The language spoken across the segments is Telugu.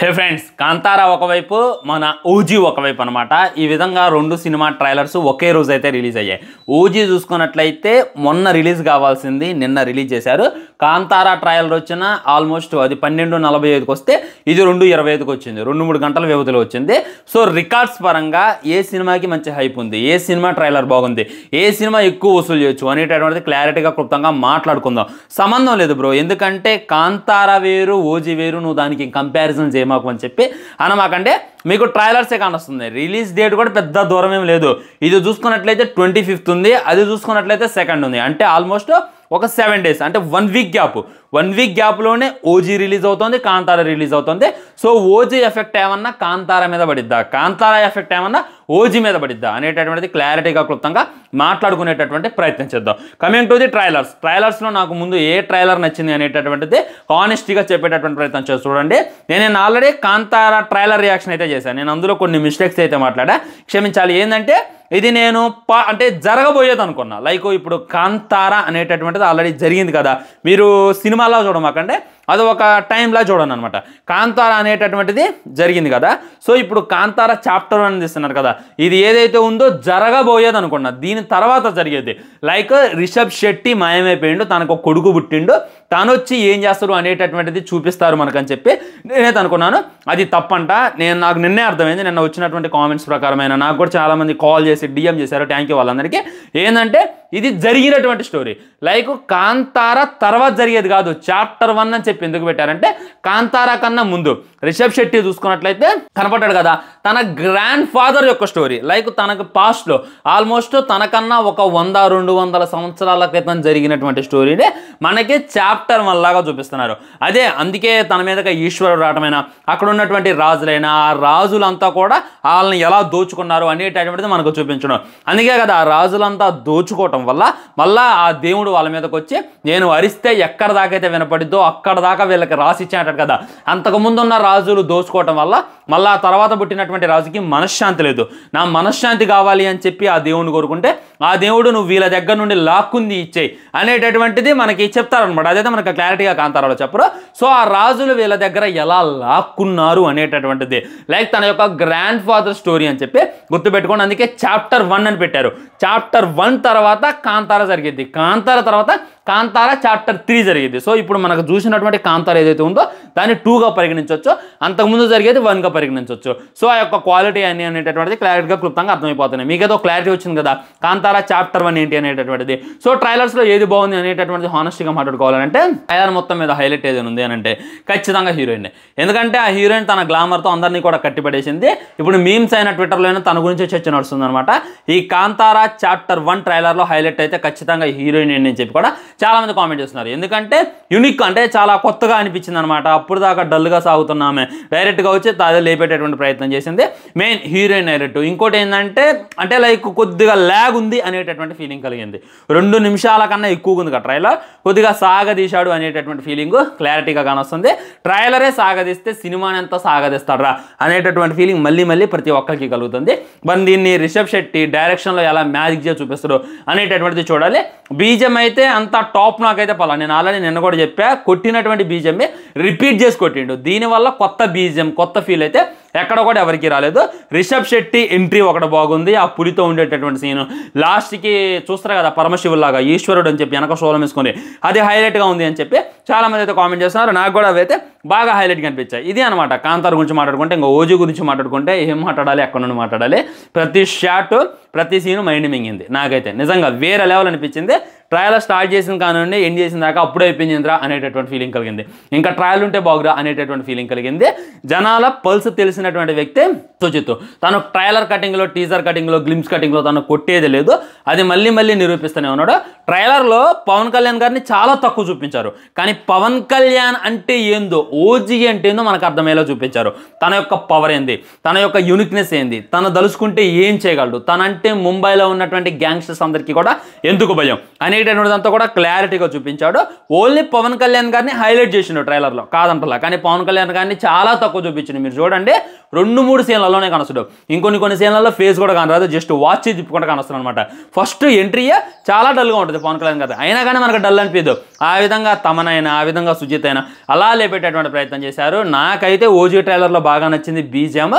హే ఫ్రెండ్స్, కాంతారా ఒకవైపు మన ఓజీ ఒకవైపు అనమాట. ఈ విధంగా రెండు సినిమా ట్రైలర్స్ ఒకే రోజు అయితే రిలీజ్ అయ్యాయి. ఓజీ చూసుకున్నట్లయితే మొన్న రిలీజ్ కావాల్సింది నిన్న రిలీజ్ చేశారు. కాంతారా ట్రైలర్ వచ్చిన ఆల్మోస్ట్ అది 12:45కి వస్తే ఇది 2:25కి వచ్చింది. 2-3 గంటల వ్యవధిలో వచ్చింది. సో రికార్డ్స్ పరంగా ఏ సినిమాకి మంచి హైప్ ఉంది, ఏ సినిమా ట్రైలర్ బాగుంది, ఏ సినిమా ఎక్కువ వసూలు చేయొచ్చు అనేటటువంటిది క్లారిటీగా క్లుప్తంగా మాట్లాడుకుందాం. సంబంధం లేదు బ్రో, ఎందుకంటే కాంతారా వేరు ఓజీ వేరు, నువ్వు దానికి కంపారిజన్ చేయమాకు అని చెప్పి అనమాకంటే మీకు ట్రైలర్సే కానొస్తుంది. రిలీజ్ డేట్ కూడా పెద్ద దూరం ఏం లేదు. ఇది చూసుకున్నట్లయితే 25th ఉంది, అది చూసుకున్నట్లయితే 2nd ఉంది. అంటే ఆల్మోస్ట్ ఒక 7 days, అంటే 1 week గ్యాప్. 1 week గ్యాప్లోనే ఓజీ రిలీజ్ అవుతుంది, కాంతారా రిలీజ్ అవుతుంది. సో ఓజీ ఎఫెక్ట్ ఏమన్నా కాంతారా మీద పడిద్దా, కాంతారా ఎఫెక్ట్ ఏమన్నా ఓజీ మీద పడిద్దా అనేటటువంటిది క్లారిటీగా క్లుప్తంగా మాట్లాడుకునేటటువంటి ప్రయత్నం చేద్దాం. కమింగ్ టు ది ట్రైలర్స్లో నాకు ముందు ఏ ట్రైలర్ నచ్చింది అనేటటువంటిది హానెస్టీగా చెప్పేటటువంటి ప్రయత్నం చేసి చూడండి. నేను ఆల్రెడీ కాంతారా ట్రైలర్ రియాక్షన్ అయితే చేశాను. నేను అందులో కొన్ని మిస్టేక్స్ అయితే మాట్లాడా, క్షమించాలి. ఏంటంటే ఇది నేను అంటే జరగబోయేది అనుకున్నా. లైక్ ఇప్పుడు కాంతారా అనేటటువంటిది ఆల్రెడీ జరిగింది కదా, మీరు సినిమాలో చూడమాకంటే అది ఒక టైంలా చూడండి అనమాట. కాంతారా అనేటటువంటిది జరిగింది కదా, సో ఇప్పుడు కాంతారా చాప్టర్ 1 తీస్తున్నారు కదా, ఇది ఏదైతే ఉందో జరగబోయేది అనుకున్నా, దీని తర్వాత జరిగేది. లైక్ రిషబ్ శెట్టి మాయమైపోయిండు, తనకు ఒక కొడుకు పుట్టిండు, తను వచ్చి ఏం చేస్తారు అనేటటువంటిది చూపిస్తారు మనకని చెప్పి నేనైతే అనుకున్నాను. అది తప్పంట. నాకు నిన్నే అర్థమైంది. నిన్న వచ్చినటువంటి కామెంట్స్ ప్రకారమైన నాకు కూడా చాలామంది కాల్ చేసి డిఎం చేశారు, థ్యాంక్ యూ వాళ్ళందరికీ. ఏంటంటే ఇది జరిగినటువంటి స్టోరీ, లైక్ కాంతారా తర్వాత జరిగేది కాదు. చాప్టర్ 1 అని చెప్పి ఎందుకు పెట్టారంటే కాంతారా కన్నా ముందు రిషబ్ శెట్టి చూసుకున్నట్లయితే కనపడ్డాడు కదా, తన గ్రాండ్ ఫాదర్ యొక్క స్టోరీ. లైక్ తనకు పాస్ట్లో ఆల్మోస్ట్ తనకన్నా ఒక 100-200 సంవత్సరాల క్రితం జరిగినటువంటి స్టోరీనే మనకి చాప్టర్ 1 లాగా చూపిస్తున్నారు. అదే అందుకే తన మీదగా ఈశ్వరుడు రావటమైనా, అక్కడ ఉన్నటువంటి రాజులైనా ఆ రాజులంతా కూడా వాళ్ళని ఎలా దోచుకున్నారు అనేటటువంటిది మనకు చూపించడం. అందుకే కదా ఆ రాజులంతా దోచుకోవటం వల్ల మళ్ళా ఆ దేవుడు వాళ్ళ మీదకి వచ్చి నేను అరిస్తే ఎక్కడ దాకైతే వినపడిద్దో అక్కడ దాకా వీళ్ళకి రాసి ఇచ్చేటట్టు కదా. అంతకుముందు ఉన్న రాజులు దోచుకోవటం వల్ల మళ్ళీ ఆ తర్వాత పుట్టినటువంటి రాజుకి మనశ్శాంతి లేదు. నా మనశ్శాంతి కావాలి అని చెప్పి ఆ దేవుడిని కోరుకుంటే ఆ దేవుడు నువ్వు వీళ్ళ దగ్గర నుండి లాక్కుంది ఇచ్చేయి అనేటటువంటిది మనకి చెప్తారనమాట. అదైతే మనకు క్లారిటీగా కాంతారాలో చెప్పరు. సో ఆ రాజులు వీళ్ళ దగ్గర ఎలా లాక్కున్నారు అనేటటువంటిది లైక్ తన యొక్క గ్రాండ్ ఫాదర్ స్టోరీ అని చెప్పి గుర్తుపెట్టుకోండి. అందుకే చాప్టర్ 1 అని పెట్టారు. చాప్టర్ 1 తర్వాత కాంతారా జరిగింది, కాంతారా తర్వాత కాంతారా చాప్టర్ 3 జరిగింది. సో ఇప్పుడు మనకు చూసినటువంటి కాంతారా ఏదైతే ఉందో దాన్ని 2గా పరిగణించవచ్చు, అంతకుముందు జరిగేది 1గా పరిగణించవచ్చు. సో ఆ యొక్క క్వాలిటీ అని అనేటటువంటిది క్లారిటీగా క్లుప్తంగా అర్థమైపోతున్నాయి. మీకేదో క్లారిటీ వచ్చింది కదా కాంతారా చాప్టర్ 1 ఏంటి అనేటటువంటిది. సో ట్రైలర్స్లో ఏది బాగుంది అనేటటువంటిది హానెస్ట్గా మాట్లాడుకోవాలంటే ట్రైలర్ మొత్తం మీద హైలైట్ ఏదైనా ఉంది అని అంటే ఖచ్చితంగా హీరోయిన్. ఎందుకంటే ఆ హీరోయిన్ తన గ్లామర్తో అందరినీ కూడా కట్టిపడేసింది. ఇప్పుడు మీమ్స్ అయిన ట్విట్టర్లో అయినా తన గురించి చర్చ నడుస్తుంది అనమాట. ఈ కాంతారా చాప్టర్ 1 ట్రైలర్లో హైలైట్ అయితే ఖచ్చితంగా హీరోయిన్ అని చెప్పి కూడా చాలామంది కామెంట్ చేస్తున్నారు. ఎందుకంటే యూనిక్, అంటే చాలా కొత్తగా అనిపించింది అనమాట. అప్పుడు దాకా డల్గా సాగుతున్నామే, డైరెక్ట్గా వచ్చి తాజా లేపేటటువంటి ప్రయత్నం చేసింది. Main heroine direct. ఇంకోటి ఏంటంటే అంటే లైక్ కొద్దిగా ల్యాగ్ ఉంది అనేటటువంటి ఫీలింగ్ కలిగింది. 2 నిమిషాల కన్నా ఎక్కువగా ఉంది కదా ట్రైలర్, కొద్దిగా సాగదీశాడు అనేటటువంటి ఫీలింగ్ క్లారిటీగా కానొస్తుంది. ట్రైలరే సాగదీస్తే సినిమాని ఎంత సాగదీస్తాడరా అనేటటువంటి ఫీలింగ్ మళ్ళీ మళ్ళీ ప్రతి ఒక్కరికి కలుగుతుంది. మరి దీన్ని రిషబ్ శెట్టి డైరెక్షన్లో ఎలా మ్యాజిక్ చేసి చూపిస్తాడు అనేటటువంటిది చూడాలి. బీజం అయితే అంత టాప్ నాకైతే పలా. నేను ఆల్రెడీ నిన్న కూడా చెప్పా, కొట్టినటువంటి బీజమే రిపీట్ చేసి కొట్టిండు. దీనివల్ల కొత్త బీజం, కొత్త ఫీల్ అయితే ఎక్కడ కూడా ఎవరికి రాలేదు. రిషబ్ శెట్టి ఎంట్రీ ఒకటి బాగుంది, ఆ పులితో ఉండేటటువంటి సీను లాస్ట్కి చూస్తారు కదా పరమశివులాగా ఈశ్వరుడు అని చెప్పి వెనక సోలం వేసుకొని అది హైలైట్గా ఉంది అని చెప్పి చాలామంది అయితే కామెంట్ చేస్తున్నారు. నాకు కూడా అవైతే బాగా హైలైట్గా అనిపించాయి. ఇది అనమాట కాంతారా గురించి మాట్లాడుకుంటే. ఇంకా ఓజీ గురించి మాట్లాడుకుంటే ఏం మాట్లాడాలి, ఎక్కడ నుండి మాట్లాడాలి, ప్రతి షాట్ ప్రతి సీను మైండ్ మింగింది. నాకైతే నిజంగా వేరే లెవెల్ అనిపించింది. ట్రయల్ స్టార్ట్ చేసిన కానుండి ఎండ్ చేసిన దాకా అప్పుడే అయిపోయిందిరా అనేటటువంటి ఫీలింగ్ కలిగింది. ఇంకా ట్రయల్ ఉంటే బాగురా అనేటటువంటి ఫీలింగ్ కలిగింది. జనాల పల్స్ తెలిసినటువంటి వ్యక్తి సుజిత్. తను ట్రైలర్ కటింగ్లో, టీజర్ కటింగ్లో, గ్లిమ్స్ కటింగ్లో తను కొట్టేది లేదు. అది మళ్ళీ మళ్ళీ నిరూపిస్తూనే ఉన్నాడు. ట్రైలర్లో పవన్ కళ్యాణ్ గారిని చాలా తక్కువ చూపించారు, కానీ పవన్ కళ్యాణ్ అంటే ఏందో, ఓజీ అంటే ఏందో మనకు అర్థమయ్యేలా చూపించారు. తన యొక్క పవర్ ఏంది, తన యొక్క యూనిక్నెస్ ఏంది, తను దలుచుకుంటే ఏం చేయగలడు, తనంటే ముంబైలో ఉన్నటువంటి గ్యాంగ్స్టర్స్ అందరికీ కూడా ఎందుకు భయం అనేటటువంటిదంతా కూడా క్లారిటీగా చూపించాడు. ఓన్లీ పవన్ కళ్యాణ్ గారిని హైలైట్ చేసిండు ట్రైలర్లో, కాదంటలా, కానీ పవన్ కళ్యాణ్ గారిని చాలా తక్కువ చూపించిండు. మీరు చూడండి 2-3 సీన్లలోనే కనొస్తాడు. ఇంకొన్ని సీన్లలో ఫేస్ కూడా కనరాదు, జస్ట్ వాచ్ తిప్పుకుంటూ కనొస్తాడు అనమాట. ఫస్ట్ ఎంట్రీయే చాలా డల్గా ఉంటుంది పవన్ కళ్యాణ్ గారు, అయినా కానీ మనకు డల్ అనిపించదు. ఆ విధంగా తమనైనా, ఆ విధంగా సుజిత్ అయినా అలా లేపేటటువంటి ప్రయత్నం చేశారు. నాకైతే ఓజీ ట్రైలర్లో బాగా నచ్చింది బీజిఎం,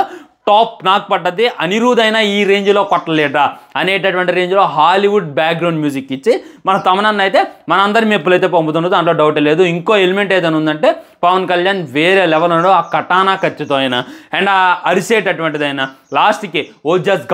టాప్ నాకు పడ్డది. అనిరుద్ అయినా ఈ రేంజ్లో కొట్టలేడా అనేటటువంటి రేంజ్లో హాలీవుడ్ బ్యాక్గ్రౌండ్ మ్యూజిక్ ఇచ్చి మన తమనన్న అయితే మనందరి మెప్పులు అయితే పంపుతున్నది, దాంట్లో డౌట్ లేదు. ఇంకో ఎలిమెంట్ ఏదైనా ఉందంటే పవన్ కళ్యాణ్ వేరే లెవెల్ ఉన్నాడు. ఆ కటానా ఖర్చుతో అయినా అండ్ ఆ అరిసేటటువంటిదైనా, లాస్ట్కి ఓజాస్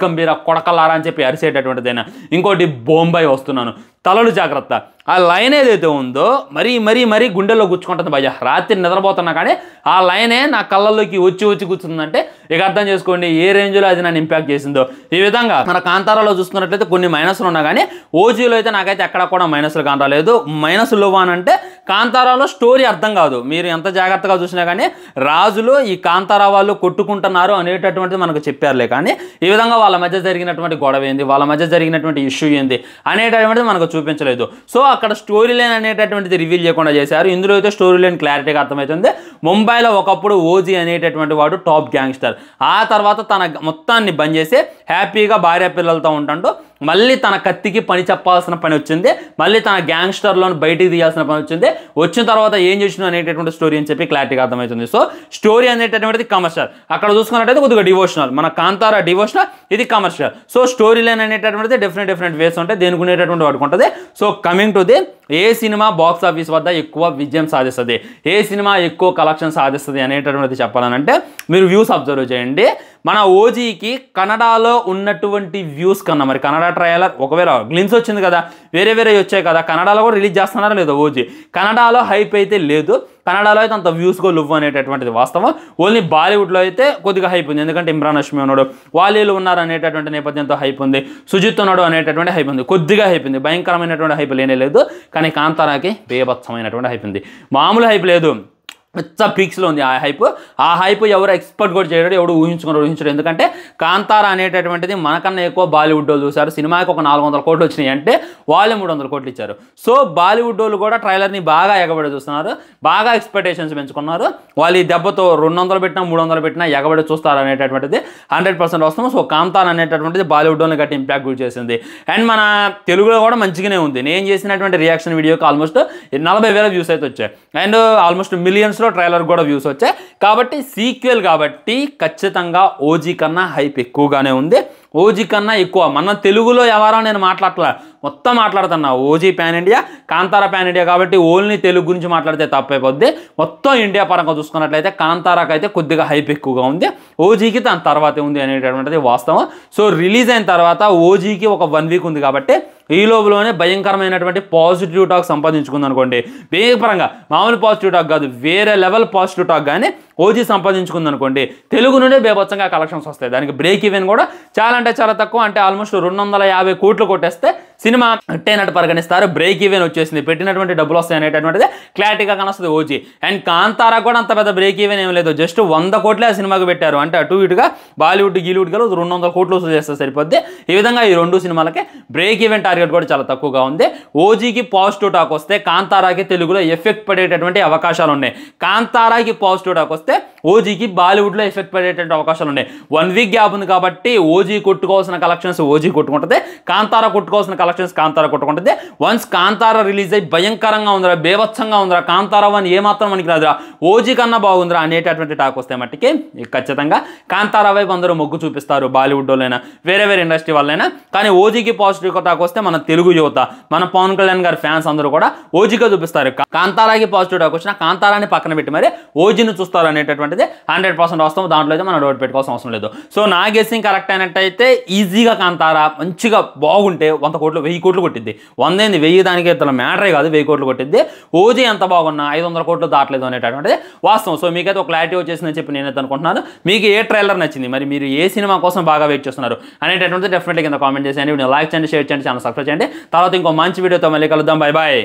గంభీరా కొడకలారా అని చెప్పి అరిసేటటువంటిదైనా, ఇంకోటి బొంబాయి వస్తున్నాను తలలు జాగ్రత్త, ఆ లైన్ ఏదైతే ఉందో మరీ గుండెల్లో గుచ్చుకుంటుంది భయ్య. రాత్రి నిద్రపోతున్నా కానీ ఆ లైనే నా కళ్ళల్లోకి వచ్చి కూర్చుందంటే ఇక అర్థం చేసుకోండి ఏ రేంజ్లో అది నన్ను ఇంపాక్ట్ చేసిందో. ఈ విధంగా మన కాంతారాలో చూసుకున్నట్లయితే కొన్ని మైనస్లు ఉన్నా కానీ ఓజీలో అయితే నాకైతే ఎక్కడ కూడా మైనస్లు కానరాలేదు. మైనస్లు అంటే కాంతారాలో స్టోరీ అర్థం కాదు, మీరు ఎంత జాగ్రత్తగా చూసినా కానీ రాజులు ఈ కాంతారా వాళ్ళు కొట్టుకుంటున్నారు అనేటటువంటిది మనకు చెప్పారులే, కానీ ఈ విధంగా వాళ్ళ మధ్య జరిగినటువంటి గొడవ ఏంది, వాళ్ళ మధ్య జరిగినటువంటి ఇష్యూ ఏంది అనేటటువంటిది మనకు చూపించలేదు. సో అక్కడ స్టోరీ లైన్ అనేటటువంటిది రివీల్ చేయకుండా చేశారు. ఇందులో అయితే స్టోరీ లైన్ క్లారిటీగా అర్థమవుతుంది. ముంబైలో ఒకప్పుడు ఓజీ అనేటటువంటి వాడు టాప్ గ్యాంగ్స్టర్, ఆ తర్వాత తన మొత్తాన్ని బంద్ చేసి హ్యాపీగా భార్య పిల్లలతో ఉంటాడు. మళ్ళీ తన కత్తికి పని చెప్పాల్సిన పని వచ్చింది, మళ్ళీ తన గ్యాంగ్స్టర్లను బయటికి తీయాల్సిన పని వచ్చింది. వచ్చిన తర్వాత ఏం చేసినా అనేటటువంటి స్టోరీ అని చెప్పి క్లారిటీగా అర్థమవుతుంది. సో స్టోరీ అనేటటువంటిది కమర్షియల్, అక్కడ చూసుకున్నట్టయితే కొద్దిగా డివోషనల్. మన కాంతారా డివోషనల్, ఇది కమర్షియల్. సో స్టోరీ లైన్ అనేటటువంటిది డిఫరెంట్ వేస్ ఉంటాయి, దేనికి ఉండేటటువంటి వాడుకు ఉంటుంది. So coming to the A cinema box office వద్ద ఎక్కువ విజయం సాధిస్తుంది, ఏ సినిమా ఎక్కువ కలెక్షన్ సాధిస్తుంది అనేటటువంటిది చెప్పాలనంటే మీరు వ్యూస్ అబ్జర్వ్ చేయండి. మన ఓజీకి కన్నడలో ఉన్నటువంటి వ్యూస్ కన్నా, మరి కన్నడ ట్రైలర్ ఒకవేళ గ్లిమ్స్ వచ్చింది కదా, వేరే వచ్చాయి కదా, కన్నడలో కూడా రిలీజ్ చేస్తున్నారా లేదో ఓజీ. కన్నడలో హైప్ అయితే లేదు, కన్నడలో అయితే అంత వ్యూస్ కూడా లువ్వు అనేటటువంటిది వాస్తవం. ఓన్లీ బాలీవుడ్లో అయితే కొద్దిగా హైప్ ఉంది, ఎందుకంటే ఇమ్రాన్ హష్మి ఉన్నాడు, వాలీలు ఉన్నారు అనేటటువంటి నేపథ్యంతో హైప్ ఉంది, సుజిత్ ఉన్నాడు అనేటటువంటి హైప్ ఉంది, కొద్దిగా హైప్ ఉంది, భయంకరమైనటువంటి హైప్ లేనే లేదు. కానీ కాంతారాకి బేభత్సమైనటువంటి హైప్ ఉంది, మామూలు హైప్ లేదు, పీక్స్లో ఉంది ఆ హైప్ ఎవరు ఎక్స్పెక్ట్ కూడా చేయడం, ఎవడు ఊహించడం. ఎందుకంటే కాంతారా అనేటటువంటిది మనకన్నా ఎక్కువ బాలీవుడ్ వాళ్ళు చూశారు. సినిమాకి ఒక 400 కోట్లు వచ్చినాయి అంటే వాళ్ళు 300 కోట్లు ఇచ్చారు. సో బాలీవుడ్ వాళ్ళు కూడా ట్రైలర్ని బాగా ఎగబడి చూస్తున్నారు, బాగా ఎక్స్పెక్టేషన్స్ పెంచుకున్నారు. వాళ్ళు ఈ దెబ్బతో 200 పెట్టినా 300 పెట్టినా ఎగబడి చూస్తారు అనేటటువంటిది 100% వస్తుంది. సో కాంతారా అనేటటువంటిది బాలీవుడ్ వాళ్ళని గట్టి ఇంపాక్ట్ కూడా చేసింది. అండ్ మన తెలుగులో కూడా మంచిగానే ఉంది. నేను చేసినటువంటి రియాక్షన్ వీడియోకి ఆల్మోస్ట్ 40,000 వ్యూస్ అయితే వచ్చాయి, అండ్ ఆల్మోస్ట్ మిలియన్స్లో ట్రైలర్ కూడా వ్యూస్ వచ్చాయి. కాబట్టి సీక్వెల్ కాబట్టి ఖచ్చితంగా ఓజీ కన్నా హైప్ ఎక్కువగానే ఉంది, ఓజీ కన్నా ఎక్కువ. మన తెలుగులో ఎవరో నేను మొత్తం మాట్లాడుతున్నా. OG pan India, Kantara pan India కాబట్టి ఓన్లీ తెలుగు గురించి మాట్లాడితే తప్పైపోద్ది. మొత్తం ఇండియా పరంగా చూసుకున్నట్లయితే కాంతారాకి అయితే కొద్దిగా హైప్ ఎక్కువగా ఉంది, ఓజీకి దాని తర్వాతే ఉంది అనేటటువంటిది వాస్తవం. సో రిలీజ్ అయిన తర్వాత ఓజీకి ఒక 1 వీక్ ఉంది కాబట్టి ఈ లోపులోనే భయంకరమైనటువంటి పాజిటివ్ టాక్ సంపాదించుకుంది అనుకోండి. వేగపరంగా మామూలు పాజిటివ్ టాక్ కాదు, వేరే లెవెల్ పాజిటివ్ టాక్ కానీ ఓజీ సంపాదించుకుంది అనుకోండి, తెలుగు నుండే బేభత్సంగా కలెక్షన్స్ వస్తాయి. దానికి బ్రేక్ ఈవెన్ కూడా చాలా అంటే చాలా తక్కువ, అంటే ఆల్మోస్ట్ 250 కోట్లు కొట్టేస్తే సినిమా అట్టేనట్టు పరిగణిస్తారు. బ్రేక్ ఈవెన్ వచ్చేసింది, పెట్టినటువంటి డబ్బులు వస్తాయి అనేటటువంటిది క్లారిటీగా కనొస్తుంది ఓజీ. అండ్ కాంతారా కూడా అంత పెద్ద బ్రేక్ ఈవెన్ ఏం లేదు, జస్ట్ 100 కోట్లే ఆ సినిమాకి పెట్టారు. అంటే అటు ఇటుగా బాలీవుడ్ గీలీవుడ్ గల 200 కోట్లు వసూలు చేస్తే సరిపోద్ది. ఈ విధంగా ఈ 2 సినిమాలకి బ్రేక్ ఈవెన్ టార్గెట్ కూడా చాలా తక్కువగా ఉంది. ఓజీకి పాజిటివ్ టాక్ వస్తే కాంతారాకి తెలుగులో ఎఫెక్ట్ పడేటటువంటి అవకాశాలు ఉన్నాయి. కాంతారాకి పాజిటివ్ టాక్ వస్తే ఓజీకి బాలీవుడ్లో ఎఫెక్ట్ పడేటువంటి అవకాశాలు ఉన్నాయి. 1 వీక్ గ్యాప్ ఉంది కాబట్టి ఓజీ కొట్టుకోవాల్సిన కలెక్షన్స్ ఓజీ కొట్టుకుంటుంది, కాంతారా కొట్టుకోవాల్సిన కలెక్షన్స్ కాంతారా కొట్టుకుంటుంది. వన్స్ కాంతారా రిలీజ్ అయ్యి భయంకరంగా ఉందిరా, బేభత్సంగా ఉందిరా, కాంతారా 1 ఏమాత్రం మనకి రాదురా, ఓజీ కన్నా బాగుందిరా అనేటటువంటి టాక్ వస్తే మట్టికి ఖచ్చితంగా కాంతారా వైపు అందరూ మొగ్గు చూపిస్తారు, బాలీవుడ్ వాళ్ళైనా వేరే ఇండస్ట్రీ వాళ్ళైనా. కానీ ఓజీకి పాజిటివ్ టాక్ వస్తే మన తెలుగు యువత, మన పవన్ కళ్యాణ్ గారి ఫ్యాన్స్ అందరూ కూడా ఓజీగా చూపిస్తారు. కాంతారాకి పాజిటివ్ టాక్ వచ్చినా కాంతారాని పక్కన పెట్టి మరి ఓజీని చూస్తారు అనేటటువంటిది 100% వస్తాం. దాంట్లో అయితే మనం డౌట్ పెట్టుకోవాల్సిన అవసరం లేదు. సో నా గెస్సింగ్ కరెక్ట్ అయినట్టయితే ఈజీగా కాంతారా మంచిగా బాగుంటే 100 కోట్లు 1000 కోట్లు కొట్టిద్ది. 1000 దానికి ఇతర మ్యాటరే కాదు, 1000 కోట్లు కొట్టిద్ది. ఓజీ ఎంత బాగున్నా 500 కోట్లు దాటలేదు అనేటటువంటిది వాస్తవం. సో మీకైతే ఒక క్లారిటీ వచ్చేసిందని చెప్పి నేనైతే అనుకుంటున్నాను. మీకు ఏ ట్రైలర్ నచ్చింది, మరి మీరు ఏ సినిమా కోసం బాగా వెయిట్ చేస్తున్నారు అనేటటువంటిది డెఫినెట్గా కింద కామెంట్ చేసేయండి. లైక్ చేయండి, షేర్ చేయండి, ఛానల్ సబ్స్క్రైబ్ చేయండి. తర్వాత ఇంకో మంచి వీడియోతో మళ్ళీ కలుద్దాం. Bye bye.